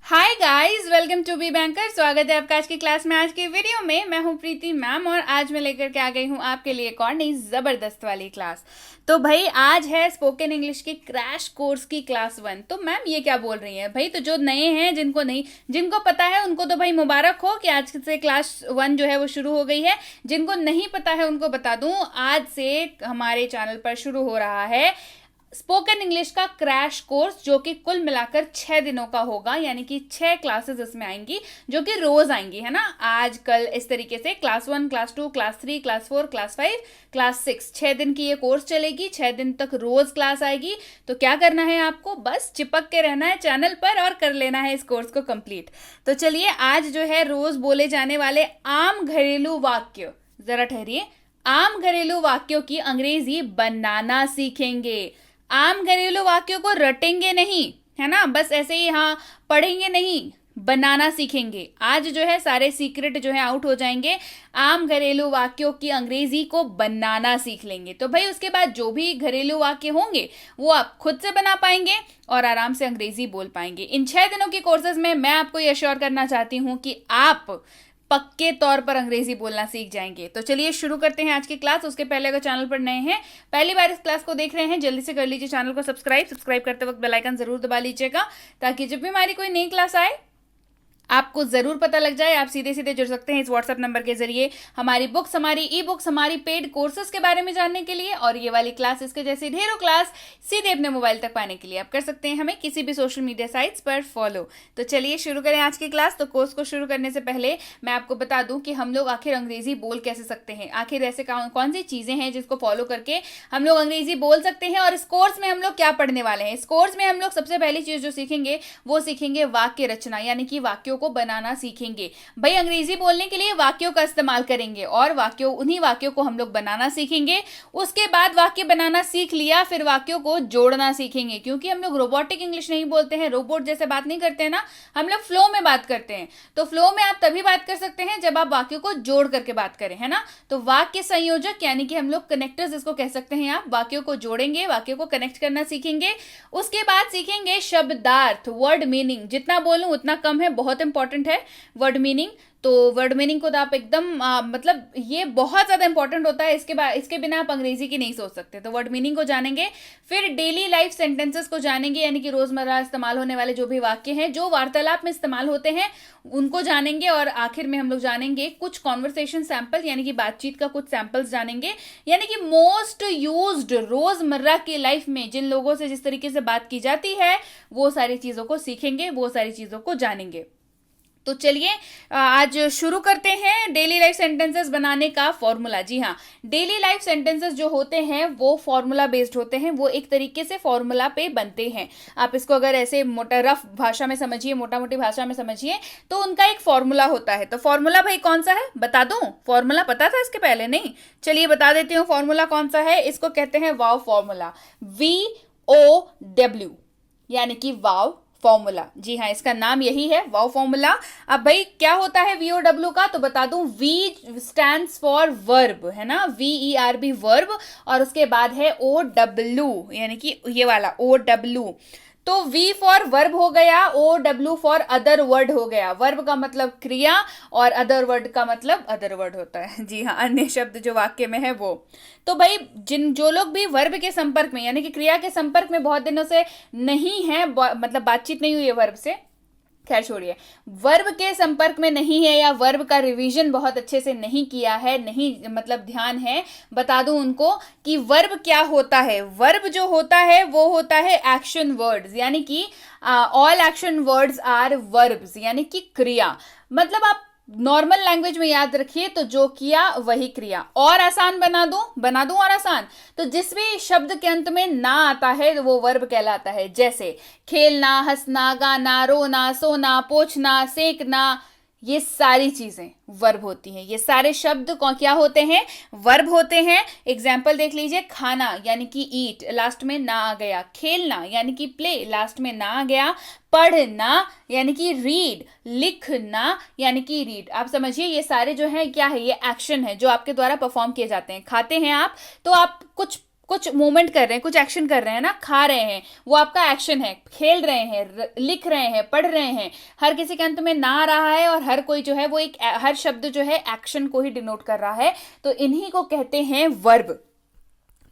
Hi guys, welcome to be banker. स्वागत है आपका आज की क्लास में। आज की वीडियो में मैं हूं प्रीति मैम और आज मैं लेकर के आ गई हूं आपके लिए एक और नई जबरदस्त वाली क्लास। तो भाई आज है स्पोकन इंग्लिश की क्रैश कोर्स की क्लास 1। तो मैम ये क्या बोल रही है भाई? तो जो नए हैं, जिनको पता है उनको तो भाई मुबारक हो कि आज से क्लास 1 जो है वो शुरू हो गई है। जिनको नहीं पता है उनको बता दूं, आज से हमारे चैनल पर शुरू हो रहा है स्पोकन इंग्लिश का क्रैश कोर्स, जो कि कुल मिलाकर 6 दिनों का होगा। यानी कि 6 क्लासेस इसमें आएंगी, जो कि रोज आएंगी, है ना। आज कल इस तरीके से class 1, class 2, class 3, class 4, class 5, class 6, 6 दिन की ये कोर्स चलेगी। 6 दिन तक रोज क्लास आएगी। तो क्या करना है आपको? बस चिपक के रहना है चैनल पर और कर लेना है इस कोर्स को कंप्लीट। तो चलिए, आज जो है रोज बोले जाने वाले आम घरेलू वाक्य, जरा ठहरिए, आम घरेलू वाक्यों की अंग्रेजी बनाना सीखेंगे। आम घरेलू वाक्यों को रटेंगे नहीं, है ना, बस ऐसे ही हाँ पढ़ेंगे नहीं, बनाना सीखेंगे। आज जो है सारे सीक्रेट जो है आउट हो जाएंगे। आम घरेलू वाक्यों की अंग्रेजी को बनाना सीख लेंगे तो भाई उसके बाद जो भी घरेलू वाक्य होंगे वो आप खुद से बना पाएंगे और आराम से अंग्रेजी बोल पाएंगे। इन 6 दिनों की कोर्सेज में मैं आपको ये अश्योर करना चाहती हूँ कि आप पक्के तौर पर अंग्रेजी बोलना सीख जाएंगे। तो चलिए शुरू करते हैं आज की क्लास। उसके पहले अगर चैनल पर नए हैं, पहली बार इस क्लास को देख रहे हैं, जल्दी से कर लीजिए चैनल को सब्सक्राइब करते वक्त बेल आइकन जरूर दबा लीजिएगा, ताकि जब भी हमारी कोई नई क्लास आए आपको जरूर पता लग जाए। आप सीधे सीधे जुड़ सकते हैं इस व्हाट्सएप नंबर के जरिए हमारी बुक्स, हमारी ई बुक्स, हमारी पेड कोर्सेज के बारे में जानने के लिए, और ये वाली क्लास, इसके जैसी ढेरों क्लास सीधे अपने मोबाइल तक पाने के लिए आप कर सकते हैं हमें किसी भी सोशल मीडिया साइट्स पर फॉलो। तो चलिए शुरू करें आज की क्लास। तो कोर्स को शुरू करने से पहले मैं आपको बता दूं कि हम लोग आखिर अंग्रेजी बोल कैसे सकते हैं। आखिर ऐसे कौन सी चीजें हैं जिसको फॉलो करके हम लोग अंग्रेजी बोल सकते हैं, और इस कोर्स में हम लोग क्या पढ़ने वाले हैं। इस कोर्स में हम लोग सबसे पहली चीज जो सीखेंगे वो सीखेंगे वाक्य रचना, यानी कि वाक्यों को बनाना सीखेंगे। भाई अंग्रेजी बोलने के लिए वाक्यों का इस्तेमाल करेंगे और उन्हीं वाक्यों को हम लोग बनाना सीखेंगे। उसके बाद वाक्य बनाना सीख लिया, फिर वाक्यों को जोड़ना सीखेंगे, क्योंकि हम लोग रोबोटिक इंग्लिश नहीं बोलते हैं, रोबोट जैसे बात नहीं करते हैं ना, हम लोग फ्लो में बात करते हैं। तो फ्लो में आप तभी बात कर सकते हैं जब आप वाक्यों को जोड़ करके बात करें, है ना। तो वाक्य संयोजक यानी कि हम लोग कनेक्टर्स जिसको कह सकते हैं, आप वाक्यों को जोड़ेंगे, वाक्यों को कनेक्ट करना सीखेंगे। उसके बाद सीखेंगे शब्दार्थ, वर्ड मीनिंग। जितना बोलूं उतना कम है, बहुत इंपॉर्टेंट है वर्ड मीनिंग। तो वर्ड मीनिंग को तो आप एकदम मतलब ये बहुत ज्यादा इंपॉर्टेंट होता है। इसके बिना आप अंग्रेजी की नहीं सोच सकते। तो वर्ड मीनिंग को जानेंगे, फिर डेली लाइफ सेंटेंसेस को जानेंगे, यानी कि रोजमर्रा इस्तेमाल होने वाले जो भी वाक्य हैं, जो वार्तालाप में इस्तेमाल होते हैं, उनको जानेंगे। और आखिर में हम लोग जानेंगे कुछ कॉन्वर्सेशन सैंपल, यानी कि बातचीत का कुछ सैंपल्स जानेंगे, यानी कि मोस्ट यूज्ड रोजमर्रा की लाइफ में जिन लोगों से जिस तरीके से बात की जाती है वो सारी चीजों को सीखेंगे, वो सारी चीजों को जानेंगे। तो चलिए आज शुरू करते हैं डेली लाइफ सेंटेंसेस बनाने का फॉर्मूला। जी हाँ, डेली लाइफ सेंटेंसेस जो होते हैं वो फॉर्मूला बेस्ड होते हैं, वो एक तरीके से फॉर्मूला पे बनते हैं। आप इसको अगर ऐसे मोटा रफ भाषा में समझिए, मोटा मोटी भाषा में समझिए, तो उनका एक फॉर्मूला होता है। तो फॉर्मूला भाई कौन सा है बता दूं? फॉर्मूला पता था इसके पहले? नहीं, चलिए बता देती हूँ फॉर्मूला कौन सा है। इसको कहते हैं वाव फॉर्मूला, VOW, यानी कि वाव फॉर्मूला। जी हाँ, इसका नाम यही है, वाव फॉर्मूला। अब भाई क्या होता है VOW का? तो बता दूं, V स्टैंड्स फॉर वर्ब, है ना, VERB वर्ब, और उसके बाद है OW, यानी कि ये वाला OW। तो V फॉर वर्ब हो गया, OW फॉर अदर वर्ड हो गया। वर्ब का मतलब क्रिया और अदर वर्ड का मतलब अदर वर्ड होता है। जी हाँ, अन्य शब्द जो वाक्य में है वो। तो भाई जो लोग भी वर्ब के संपर्क में, यानी कि क्रिया के संपर्क में बहुत दिनों से नहीं है, मतलब बातचीत नहीं हुई है वर्ब से, खैर छोड़िए, वर्ब के संपर्क में नहीं है या वर्ब का रिवीजन बहुत अच्छे से नहीं किया है, नहीं मतलब ध्यान है, बता दूं उनको कि वर्ब क्या होता है। वर्ब जो होता है वो होता है एक्शन वर्ड्स, यानी कि all action words are verbs, यानी कि क्रिया। मतलब आप नॉर्मल लैंग्वेज में याद रखिए, तो जो किया वही क्रिया। और आसान बना दूं और आसान, तो जिस भी शब्द के अंत में ना आता है वो वर्ब कहलाता है। जैसे खेलना, हंसना, गाना, रोना, सोना, पोंछना, सेकना, ये सारी चीजें वर्ब होती हैं। ये सारे शब्द क्या होते हैं? वर्ब होते हैं। एग्जाम्पल देख लीजिए, खाना यानी कि ईट, लास्ट में ना आ गया। खेलना यानी कि प्ले, लास्ट में ना आ गया। पढ़ना यानी कि रीड, लिखना यानी कि रीड। आप समझिए ये सारे जो है क्या है, ये एक्शन है जो आपके द्वारा परफॉर्म किए जाते हैं। खाते हैं आप, तो आप कुछ कुछ मूवमेंट कर रहे हैं, कुछ एक्शन कर रहे हैं ना, खा रहे हैं, वो आपका एक्शन है। खेल रहे हैं, लिख रहे हैं, पढ़ रहे हैं, हर किसी के अंत में ना आ रहा है और हर कोई जो है वो एक, हर शब्द जो है एक्शन को ही डिनोट कर रहा है, तो इन्हीं को कहते हैं वर्ब।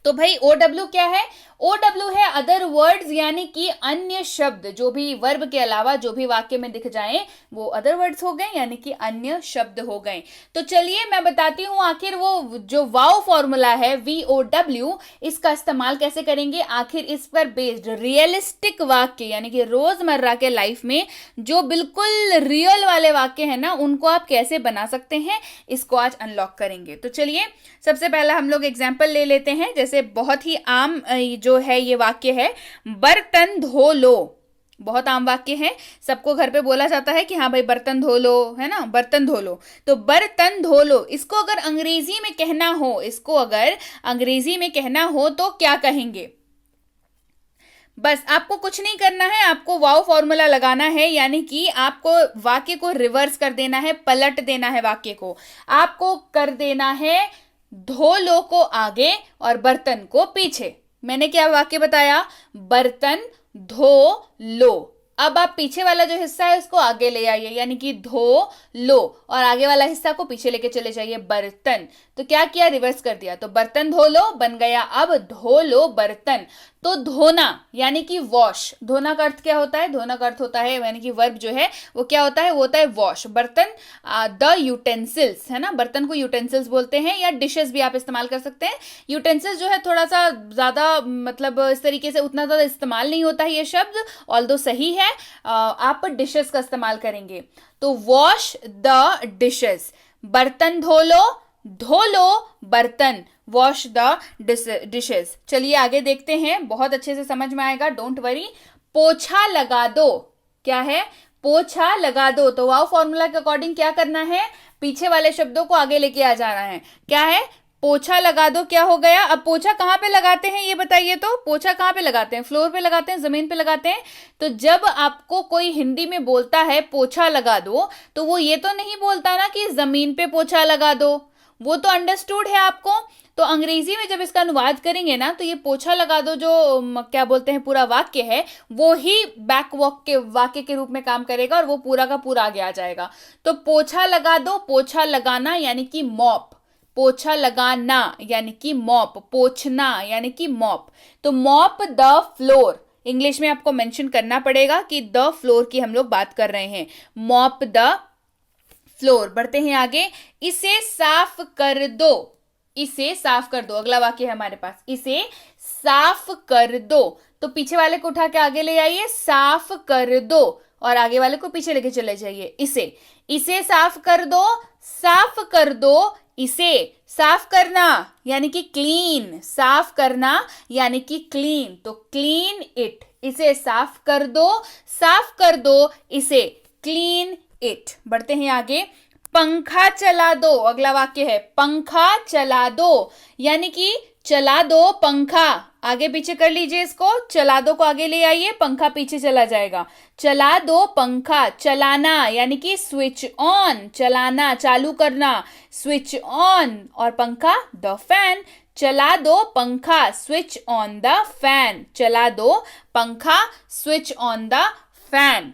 तो भाई OW क्या है? OW है अदर वर्ड्स, यानी कि अन्य शब्द, जो भी वर्ब के अलावा जो भी वाक्य में दिख जाएं वो अदर वर्ड्स हो गए, यानी कि अन्य शब्द हो गए। तो चलिए मैं बताती हूं आखिर वो जो वाव फॉर्मूला है VOW, इसका इस्तेमाल कैसे करेंगे, आखिर इस पर बेस्ड रियलिस्टिक वाक्य, यानी कि रोजमर्रा के लाइफ में जो बिल्कुल रियल वाले वाक्य है ना, उनको आप कैसे बना सकते हैं, इसको आज अनलॉक करेंगे। तो चलिए सबसे पहला हम लोग एग्जाम्पल ले लेते हैं। जैसे बहुत ही आम जो है ये वाक्य है, बर्तन धो लो। बहुत आम वाक्य है, सबको घर पे बोला जाता है कि हाँ भाई बर्तन धो लो, है ना, बर्तन धो लो। तो बर्तन धो लो, इसको अगर अंग्रेजी में कहना हो, इसको अगर अंग्रेजी में कहना हो तो क्या कहेंगे? बस आपको कुछ नहीं करना है, आपको वाव फॉर्मूला लगाना है, यानी कि आपको वाक्य को रिवर्स कर देना है, पलट देना है वाक्य को। आपको कर देना है धो लो को आगे और बर्तन को पीछे। मैंने क्या वाक्य बताया? बर्तन धो लो। अब आप पीछे वाला जो हिस्सा है उसको आगे ले आइए, यानी कि धो लो, और आगे वाला हिस्सा को पीछे लेके चले जाइए, बर्तन। तो क्या किया? रिवर्स कर दिया। तो बर्तन धो लो बन गया अब धो लो बर्तन। तो धोना यानी कि वॉश, धोना का अर्थ क्या होता है? धोना का अर्थ होता है, यानी कि वर्ब जो है वो क्या होता है? वो होता है वॉश। बर्तन द यूटेंसिल्स, है ना, बर्तन को यूटेंसिल्स बोलते हैं, या डिशेस भी आप इस्तेमाल कर सकते हैं। यूटेंसिल्स जो है थोड़ा सा ज्यादा, मतलब इस तरीके से उतना ज्यादा इस्तेमाल नहीं होता है ये शब्द, ऑल्दो सही है। आप डिशेस का इस्तेमाल करेंगे। तो वॉश द डिशेस, बर्तन धो लो बर्तन, वॉश द डिशेस। चलिए आगे देखते हैं, बहुत अच्छे से समझ में आएगा, डोंट वरी। पोछा लगा दो, क्या है? पोछा लगा दो। तो वाव फॉर्मूला के अकॉर्डिंग क्या करना है? पीछे वाले शब्दों को आगे लेके आ जाना है। क्या है? पोछा लगा दो क्या हो गया? अब पोछा कहां पे लगाते हैं ये बताइए? तो पोछा कहां पे लगाते हैं? फ्लोर पे लगाते हैं, जमीन पे लगाते हैं? तो जब आपको कोई हिंदी में बोलता है पोछा लगा दो, तो वो ये तो नहीं बोलता ना कि जमीन पे पोछा लगा दो, वो तो अंडरस्टूड है आपको। तो अंग्रेजी में जब इसका अनुवाद करेंगे ना, तो ये पोछा लगा दो जो क्या बोलते हैं पूरा वाक्य है, वो ही बैक वॉक के वाक्य के रूप में काम करेगा और वो पूरा का पूरा आगे आ जाएगा। तो पोछा लगा दो, पोछा लगाना यानी कि मॉप, पोछा लगाना यानी कि मॉप, पोछना यानी कि मॉप। तो मॉप द फ्लोर, इंग्लिश में आपको मेंशन करना पड़ेगा कि द फ्लोर की हम लोग बात कर रहे हैं, मॉप द फ्लोर। बढ़ते हैं आगे, इसे साफ कर दो, इसे साफ कर दो, अगला वाक्य है हमारे पास, इसे साफ कर दो। तो पीछे वाले को उठा के आगे ले आइए, साफ कर दो, और आगे वाले को पीछे लेके चले जाइए, इसे साफ कर दो, साफ कर दो इसे। साफ करना यानी कि क्लीन, साफ करना यानी कि क्लीन, तो क्लीन इट, इसे साफ कर दो इसे, क्लीन इट। बढ़ते हैं आगे, पंखा चला दो, अगला वाक्य है पंखा चला दो, यानी कि चला दो पंखा। आगे पीछे कर लीजिए इसको, चला दो को आगे ले आइए, पंखा पीछे चला जाएगा। चला दो पंखा, चलाना यानी कि स्विच ऑन, चलाना चालू करना, स्विच ऑन, और पंखा द फैन, चला दो पंखा, स्विच ऑन द फैन, चला दो पंखा, स्विच ऑन द फैन।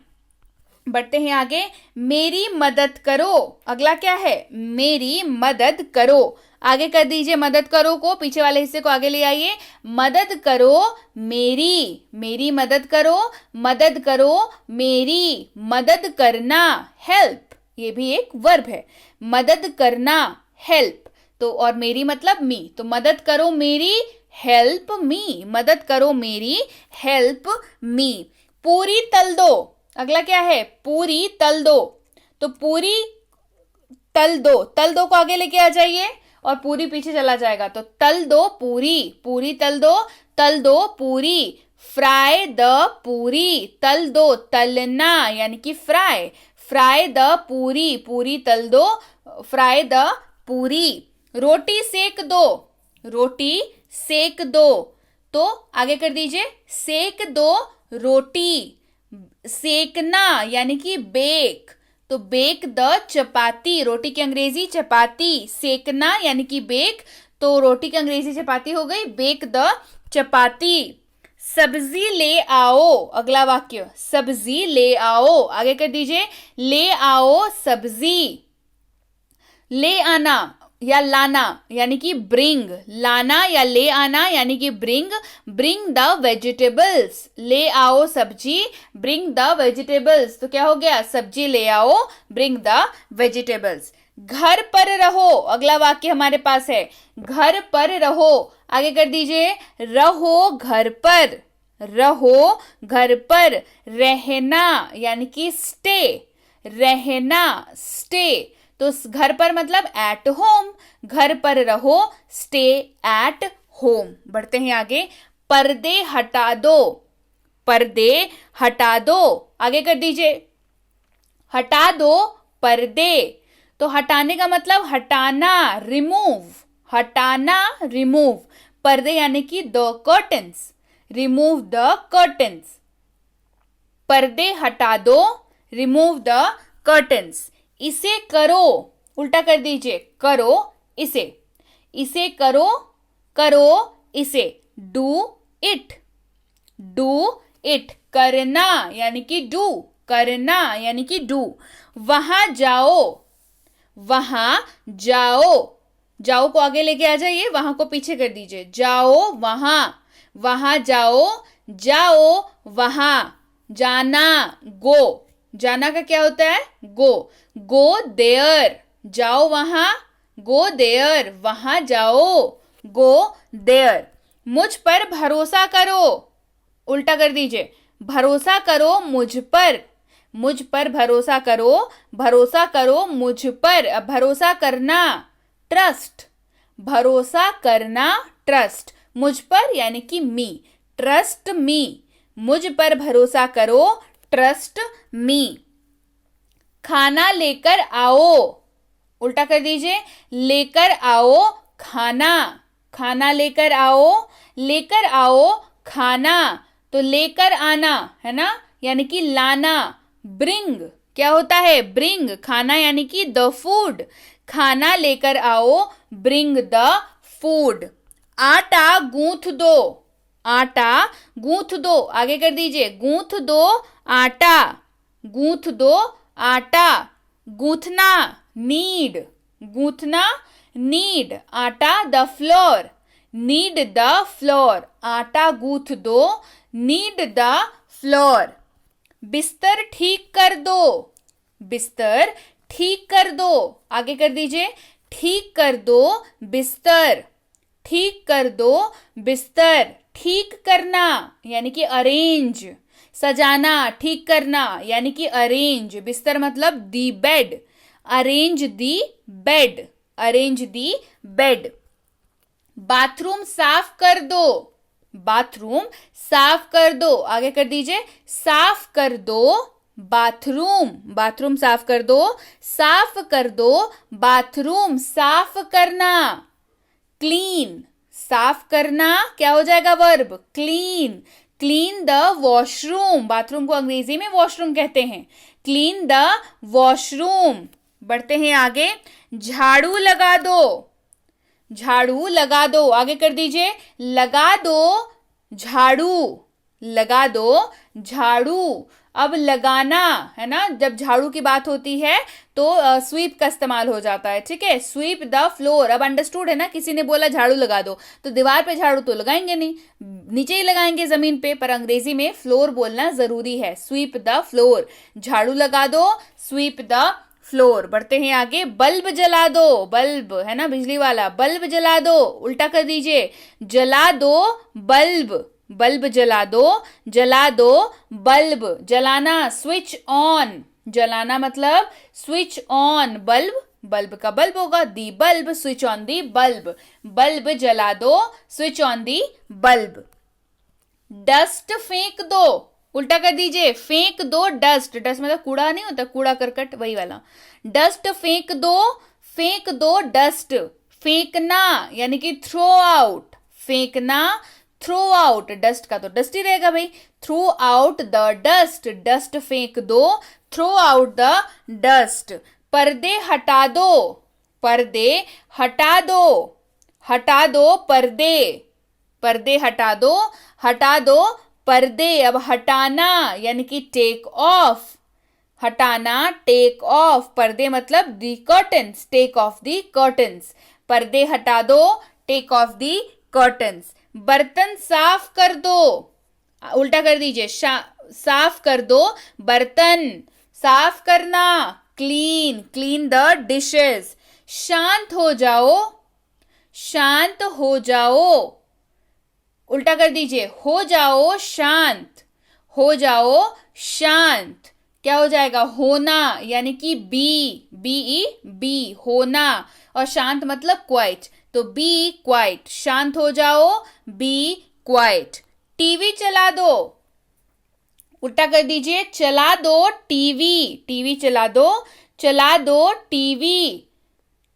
बढ़ते हैं आगे, मेरी मदद करो, अगला क्या है? मेरी मदद करो। आगे कर दीजिए मदद करो को, पीछे वाले हिस्से को आगे ले आइए, मदद करो मेरी, मेरी मदद करो, मदद करो मेरी, मदद करना, हेल्प, ये भी एक वर्ब है, मदद करना, हेल्प। तो और मेरी मतलब मी, तो मदद करो मेरी, हेल्प मी, मदद करो मेरी, हेल्प मी। पूरी तल दो, अगला क्या है? पूरी तल दो। तो पूरी तल दो, तल दो को आगे लेके आ जाइए और पूरी पीछे चला जाएगा, तो तल दो पूरी, पूरी तल दो पूरी। फ्राई द पूरी, तल दो तलना यानी कि फ्राई, फ्राई द पूरी, पूरी तल दो, फ्राई द पूरी। रोटी सेक दो, रोटी सेक दो। तो आगे कर दीजिए, सेक दो रोटी, सेकना यानी कि बेक, तो बेक द चपाती, रोटी की अंग्रेजी चपाती, सेकना यानी कि बेक, तो रोटी की अंग्रेजी चपाती हो गई, बेक द चपाती। सब्जी ले आओ, अगला वाक्य, सब्जी ले आओ, आगे कर दीजिए, ले आओ सब्जी। ले आना या लाना यानी कि ब्रिंग, लाना या ले आना यानी कि ब्रिंग, ब्रिंग द वेजिटेबल्स, ले आओ सब्जी, ब्रिंग द वेजिटेबल्स, तो क्या हो गया, सब्जी ले आओ, ब्रिंग द वेजिटेबल्स। घर पर रहो, अगला वाक्य हमारे पास है, घर पर रहो, आगे कर दीजिए, रहो घर पर, रहो घर पर, रहना यानी कि स्टे, रहना स्टे, तो घर पर मतलब एट होम, घर पर रहो, स्टे एट होम। बढ़ते हैं आगे, पर्दे हटा दो, पर्दे हटा दो, आगे कर दीजिए, हटा दो पर्दे, तो हटाने का मतलब हटाना, रिमूव, हटाना रिमूव, पर्दे यानी कि the curtains, remove the curtains, पर्दे हटा दो, रिमूव द कर्टन्स। इसे करो, उल्टा कर दीजिए, करो इसे, इसे करो, करो इसे, डू इट, डू इट, करना यानी कि डू, करना यानी कि डू। वहां जाओ, वहां जाओ, जाओ को आगे लेके आ जाइए, वहां को पीछे कर दीजिए, जाओ वहां, वहां जाओ, जाओ वहां, जाना गो, जाना का क्या होता है, गो, गो देयर, जाओ वहां, गो देयर, वहां जाओ, गो देयर। मुझ पर भरोसा करो, उल्टा कर दीजिए, भरोसा करो मुझ पर, मुझ पर भरोसा करो, भरोसा करो मुझ पर, अब भरोसा करना, ट्रस्ट, भरोसा करना ट्रस्ट, मुझ पर यानी कि मी, ट्रस्ट मी, मुझ पर भरोसा करो, ट्रस्ट मी। खाना लेकर आओ, उल्टा कर दीजिए, लेकर आओ खाना, खाना लेकर आओ, लेकर आओ खाना, तो लेकर आना है ना, यानी कि लाना, ब्रिंग क्या होता है, ब्रिंग, खाना यानी कि द फूड, खाना लेकर आओ, ब्रिंग द फूड। आटा गूंथ दो, आटा गूंथ दो, आगे कर दीजिए, गूंथ दो आटा, गूंथ दो आटा। गूंथना नीड, गूंथना नीड, आटा the floor, need the floor, आटा गूंथ दो, नीड द फ्लोर। बिस्तर ठीक कर दो, बिस्तर ठीक कर दो, आगे कर दीजिए, ठीक कर दो बिस्तर, ठीक कर दो बिस्तर। ठीक करना यानी कि अरेंज, सजाना, ठीक करना यानी कि अरेंज, बिस्तर मतलब the bed, arrange the bed, arrange the bed. Bathroom साफ कर दो, बाथरूम साफ कर दो, आगे कर दीजिए, साफ कर दो बाथरूम, बाथरूम साफ कर दो, साफ कर दो बाथरूम, साफ करना, क्लीन, साफ करना क्या हो जाएगा verb, clean, clean the washroom, bathroom को अंग्रेजी में वॉशरूम कहते हैं, क्लीन द वॉशरूम। बढ़ते हैं आगे, झाड़ू लगा दो, झाड़ू लगा दो, आगे कर दीजिए, लगा दो झाड़ू, लगा दो झाड़ू। अब लगाना है ना, जब झाड़ू की बात होती है तो स्वीप का इस्तेमाल हो जाता है, ठीक है, स्वीप द फ्लोर। अब अंडरस्टूड है ना, किसी ने बोला झाड़ू लगा दो तो दीवार पे झाड़ू तो लगाएंगे नहीं, नीचे ही लगाएंगे जमीन पे, पर अंग्रेजी में फ्लोर बोलना जरूरी है, स्वीप द फ्लोर, झाड़ू लगा दो, स्वीप द फ्लोर। बढ़ते हैं आगे, बल्ब जला दो, बल्ब है ना बिजली वाला, बल्ब जला दो, उल्टा कर दीजिए, जला दो बल्ब, बल्ब जला दो, जला दो बल्ब। जलाना स्विच ऑन, जलाना मतलब स्विच ऑन, बल्ब, बल्ब का बल्ब होगा, दी bulb, switch on the bulb, bulb जला दो, switch on the bulb. Dust फेंक दो, उल्टा कर दीजिए, फेंक दो डस्ट, डस्ट मतलब कूड़ा नहीं होता, कूड़ा करकट वही वाला, डस्ट फेंक दो, फेंक दो डस्ट। फेंकना यानी कि थ्रो आउट, फेंकना थ्रो आउट, डस्ट का तो डस्ट ही रहेगा भाई, throw out the dust, dust फेंक दो, थ्रो आउट द डस्ट। पर्दे हटा दो, पर्दे हटा दो, हटा दो पर्दे, पर्दे हटा दो पर्दे। अब हटाना यानी कि टेक ऑफ, हटाना टेक ऑफ, पर्दे मतलब the curtains, take off the curtains, पर्दे हटा दो, टेक ऑफ दी कर्टन्स। बर्तन साफ कर दो, उल्टा कर दीजिए, साफ कर दो बर्तन, साफ करना, क्लीन, क्लीन द डिशेस। शांत हो जाओ, शांत हो जाओ, उल्टा कर दीजिए, हो जाओ शांत, हो जाओ शांत। क्या हो जाएगा, होना, यानी कि बी होना, और शांत मतलब क्वाइट, तो बी क्वाइट, शांत हो जाओ, बी क्वाइट। टीवी चला दो, उल्टा कर दीजिए, चला दो टीवी, टीवी चला दो टीवी।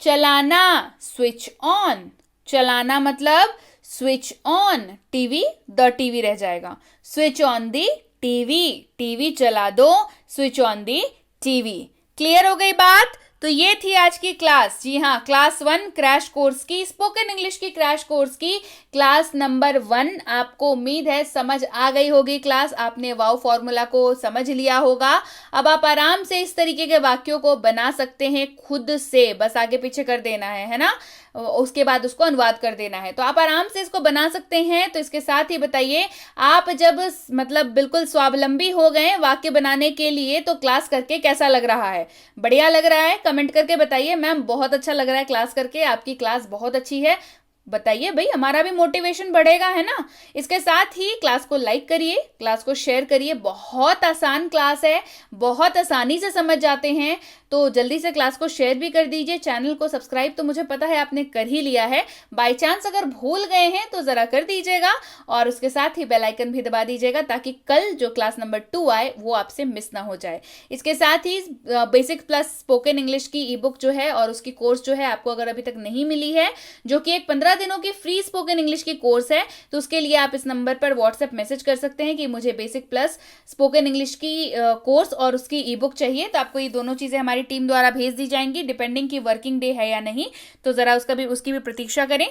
चलाना स्विच ऑन, चलाना मतलब switch on, TV the TV रह जाएगा, switch on the TV, TV चला दो, switch on the TV. Clear हो गई बात? तो ये थी आज की क्लास। जी हाँ, क्लास 1 क्रैश कोर्स की, स्पोकन इंग्लिश की क्रैश कोर्स की क्लास नंबर 1। आपको उम्मीद है समझ आ गई होगी क्लास, आपने वाव फॉर्मूला को समझ लिया होगा। अब आप आराम से इस तरीके के वाक्यों को बना सकते हैं खुद से, बस आगे पीछे कर देना है ना, उसके बाद उसको अनुवाद कर देना है। तो आप आराम से इसको बना सकते हैं। तो इसके साथ ही बताइए, आप जब मतलब बिल्कुल स्वावलंबी हो गए वाक्य बनाने के लिए, तो क्लास करके कैसा लग रहा है? बढ़िया लग रहा है? कमेंट करके बताइए, मैम बहुत अच्छा लग रहा है क्लास करके, आपकी क्लास बहुत अच्छी है, बताइए भाई, हमारा भी मोटिवेशन बढ़ेगा, है ना। इसके साथ ही क्लास को लाइक करिए, क्लास को शेयर करिए, बहुत आसान क्लास है, बहुत आसानी से समझ जाते हैं, तो जल्दी से क्लास को शेयर भी कर दीजिए। चैनल को सब्सक्राइब तो मुझे पता है आपने कर ही लिया है, बाय चांस अगर भूल गए हैं तो जरा कर दीजिएगा, और उसके साथ ही बेल आइकन भी दबा दीजिएगा, ताकि कल जो क्लास नंबर 2 आए वो आपसे मिस ना हो जाए। इसके साथ ही बेसिक प्लस स्पोकन इंग्लिश की ई बुक जो है और उसकी कोर्स जो है, आपको अगर अभी तक नहीं मिली है, जो कि एक 15 दिनों की फ्री स्पोकन इंग्लिश की कोर्स है, तो उसके लिए आप इस नंबर पर व्हाट्सएप मैसेज कर सकते हैं कि मुझे बेसिक प्लस स्पोकन इंग्लिश की कोर्स और उसकी ई बुक चाहिए। तो आपको ये दोनों चीजें हमारी टीम द्वारा भेज दी जाएंगी, डिपेंडिंग की वर्किंग डे है या नहीं, तो जरा उसकी भी प्रतीक्षा करें।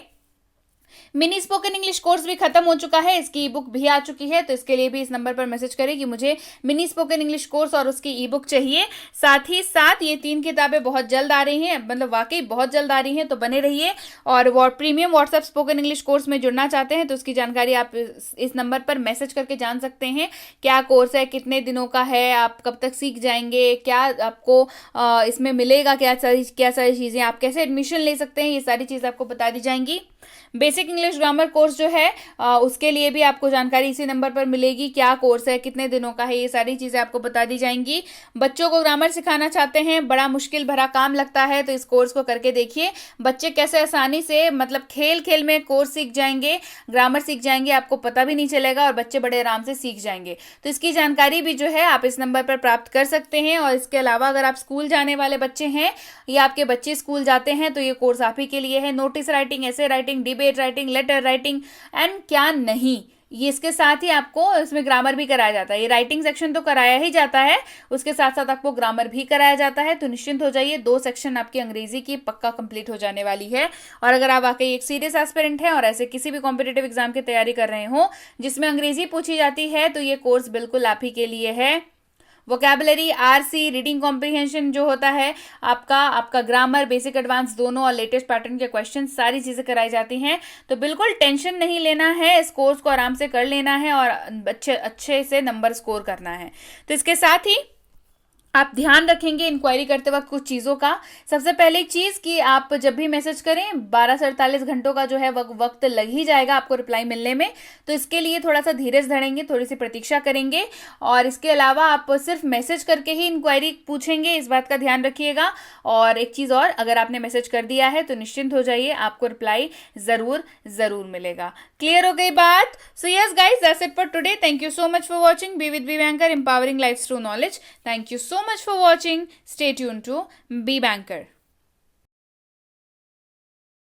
मिनी स्पोकन इंग्लिश कोर्स भी खत्म हो चुका है, इसकी ई बुक भी आ चुकी है, तो इसके लिए भी इस नंबर पर मैसेज करें कि मुझे मिनी स्पोकन इंग्लिश कोर्स और उसकी ई बुक चाहिए। साथ ही साथ ये 3 किताबें बहुत जल्द आ रही हैं, मतलब वाकई बहुत जल्द आ रही हैं, तो बने रहिए। और premium WhatsApp spoken English course में जुड़ना चाहते हैं तो उसकी जानकारी आप इस नंबर पर मैसेज करके जान सकते हैं। क्या कोर्स है, कितने दिनों का है, आप कब तक सीख जाएंगे, क्या आपको इसमें मिलेगा, क्या सारी चीज़ें, आप कैसे एडमिशन ले सकते हैं, ये सारी चीज़ आपको बता दी जाएंगी। बेसिक इंग्लिश ग्रामर कोर्स जो है उसके लिए भी आपको जानकारी इसी नंबर पर मिलेगी, क्या कोर्स है, कितने दिनों का है, ये सारी चीजें आपको बता दी जाएंगी। बच्चों को ग्रामर सिखाना चाहते हैं, बड़ा मुश्किल भरा काम लगता है, तो इस कोर्स को करके देखिए, बच्चे कैसे आसानी से मतलब खेल खेल में कोर्स सीख जाएंगे, ग्रामर सीख जाएंगे, आपको पता भी नहीं चलेगा और बच्चे बड़े आराम से सीख जाएंगे। तो इसकी जानकारी भी जो है आप इस नंबर पर प्राप्त कर सकते हैं। और इसके अलावा अगर आप स्कूल जाने वाले बच्चे हैं या आपके बच्चे स्कूल जाते हैं, तो ये कोर्स आप ही के लिए है। Notice writing, essay writing, debate writing, letter writing and क्या नहीं, ये इसके साथ ही आपको इसमें ग्रामर भी कराया जाता है। ये राइटिंग सेक्शन तो कराया ही जाता है, उसके साथ साथ आपको ग्रामर भी कराया जाता है, तो निश्चिंत हो जाइए, 2 सेक्शन आपकी अंग्रेजी की पक्का कंप्लीट हो जाने वाली है। और अगर आप वाकई एक सीरियस एस्पिरेंट हैं और ऐसे किसी भी कॉम्पिटिटिव एग्जाम की तैयारी कर रहे हो जिसमें अंग्रेजी पूछी जाती है, तो ये कोर्स बिल्कुल आप ही के लिए है। वोकैबुलरी, आरसी, रीडिंग कॉम्प्रिहेंशन जो होता है आपका ग्रामर, बेसिक एडवांस दोनों और लेटेस्ट पैटर्न के क्वेश्चन, सारी चीज़ें कराई जाती हैं। तो बिल्कुल टेंशन नहीं लेना है, इस कोर्स को आराम से कर लेना है और अच्छे से नंबर स्कोर करना है। तो इसके साथ ही आप ध्यान रखेंगे इंक्वायरी करते वक्त कुछ चीज़ों का। सबसे पहली चीज़ कि आप जब भी मैसेज करें 12 से 48 घंटों का जो है वक्त लग ही जाएगा आपको रिप्लाई मिलने में, तो इसके लिए थोड़ा सा धीरज धरेंगे, थोड़ी सी प्रतीक्षा करेंगे। और इसके अलावा आप सिर्फ मैसेज करके ही इंक्वायरी पूछेंगे, इस बात का ध्यान रखिएगा। और एक चीज़ और, अगर आपने मैसेज कर दिया है तो निश्चिंत हो जाइए, आपको रिप्लाई ज़रूर मिलेगा। क्लियर हो गई बात? So yes guys, that's it for today. Thank you so much for watching Be with Be Banker, empowering lives through knowledge. Thank you so much for watching. Stay tuned to Be Banker.